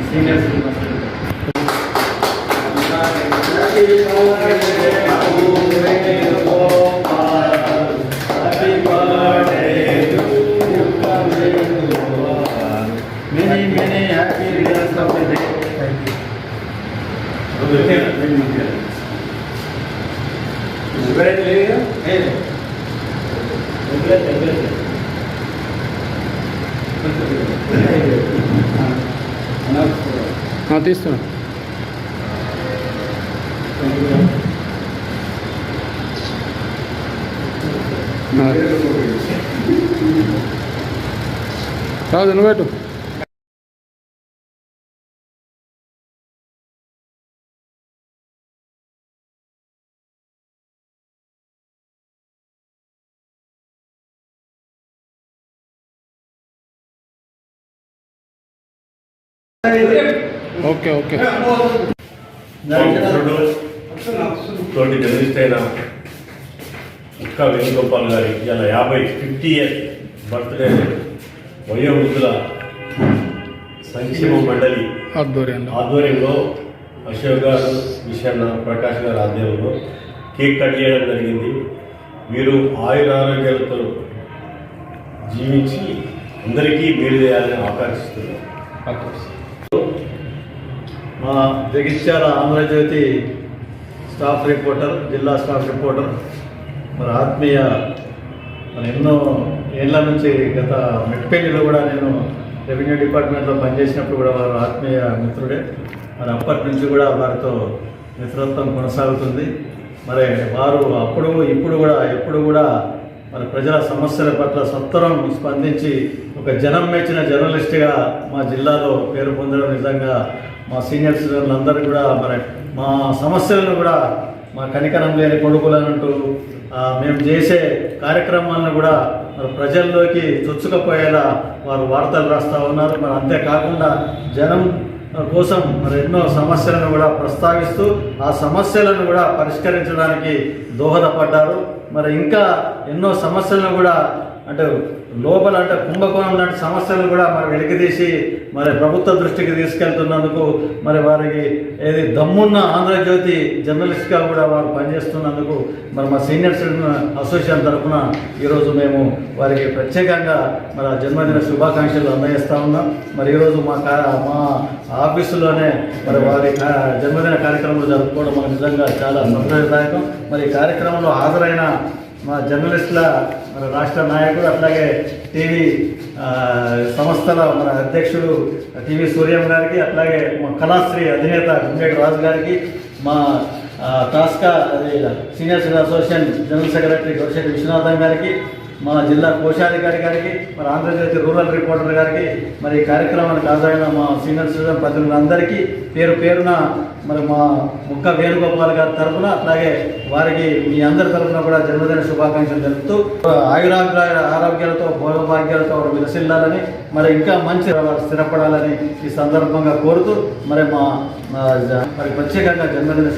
Seniors many happy returns of the day. Thank you. తీస్తున్నా రాదు నువ్వు పెట్టు ఓకే ఓకే తోటి జర్నలిస్ట్ అయిన ముక్కా వేణుగోపాల్ గారి ఇలా 50 ఇయర్స్ బర్త్డే వయోవృద్ధుల సంక్షేమ మండలి ఆధ్వర్యంలో అశోక్ గారు విషయాన్న ప్రకాష్ గారి ఆధ్వర్యంలో కేక్ కట్ చేయడం జరిగింది. వీరు ఆయురారోగ్యాలతో జీవించి అందరికీ మేలు చేయాలని ఆకాంక్షిస్తున్నారు. మా జగిత్యాల ఆంధ్రజ్యోతి స్టాఫ్ రిపోర్టర్, జిల్లా స్టాఫ్ రిపోర్టర్, మరి ఆత్మీయ మరి ఎన్నో ఏళ్ళ నుంచి గత మెట్పల్లిలో కూడా నేను రెవెన్యూ డిపార్ట్మెంట్లో పనిచేసినప్పుడు కూడా వారు ఆత్మీయ మిత్రుడే. మరి అప్పటి నుంచి కూడా వారితో మిత్రత్వం కొనసాగుతుంది. మరి వారు అప్పుడు ఇప్పుడు కూడా ఎప్పుడు కూడా మరి ప్రజల సమస్యల పట్ల సత్వరం స్పందించి ఒక జనం మెచ్చిన జర్నలిస్ట్గా మా జిల్లాలో పేరు పొందడం నిజంగా మా సీనియర్ సిటిజన్లు అందరూ కూడా మరి మా సమస్యలను కూడా మా కనికరం లేని కొడుకులనంటూ మేము చేసే కార్యక్రమాలను కూడా మరి ప్రజల్లోకి చొచ్చుకపోయేలా వారు వార్తలు రాస్తూ ఉన్నారు. మరి అంతేకాకుండా జనం కోసం మరి ఎన్నో సమస్యలను కూడా ప్రస్తావిస్తూ ఆ సమస్యలను కూడా పరిష్కరించడానికి దోహదపడ్డారు. మరి ఇంకా ఎన్నో సమస్యలను కూడా అంటే లోపల అంటే కుంభకోణం లాంటి సమస్యలను కూడా మరి వెలికితీసి మరి ప్రభుత్వ దృష్టికి తీసుకెళ్తున్నందుకు మరి వారికి ఏది దమ్మున్న ఆంధ్రజ్యోతి జర్నలిస్ట్గా కూడా వారు పనిచేస్తున్నందుకు మరి మా సీనియర్ సిటిజన్ అసోసియేషన్ తరఫున ఈరోజు మేము వారికి ప్రత్యేకంగా మరి జన్మదిన శుభాకాంక్షలు అందజేస్తూ ఉన్నాం. మరి ఈరోజు మా ఆఫీసులోనే మరి వారి జన్మదిన కార్యక్రమాలు జరుపుకోవడం మనకు నిజంగా చాలా సంతోషదాయకం. మరి ఈ కార్యక్రమంలో హాజరైన మా జర్నలిస్టుల మన రాష్ట్ర నాయకుడు, అట్లాగే టీవీ సంస్థల మన అధ్యక్షుడు టీవీ సూర్యం గారికి, అట్లాగే మా కళాశ్రీ అధినేత గుండేటి రాజు గారికి, మా టాస్కా senior citizen association general secretary Gorishetti Vishwanathan గారికి, మా జిల్లా కోశాధికారి గారికి, మరి ఆంధ్రజ్యోతి రూరల్ రిపోర్టర్ గారికి, మరి ఈ కార్యక్రమానికి హాజరైన మా సీనియర్ సిటిజన్ ప్రతినిధులందరికీ పేరు పేరున మరి మా ముక్క వేణుగోపాల్ గారి తరఫున అట్లాగే వారికి మీ అందరి తరఫున కూడా జన్మదిన శుభాకాంక్షలు తెలుపుతూ ఆరోగ్యాలతో భోగభాగ్యాలతో వారు విలసిల్లాలని మరి ఇంకా మంచి స్థిరపడాలని ఈ సందర్భంగా కోరుతూ మరి మరి ప్రత్యేకంగా జన్మదిన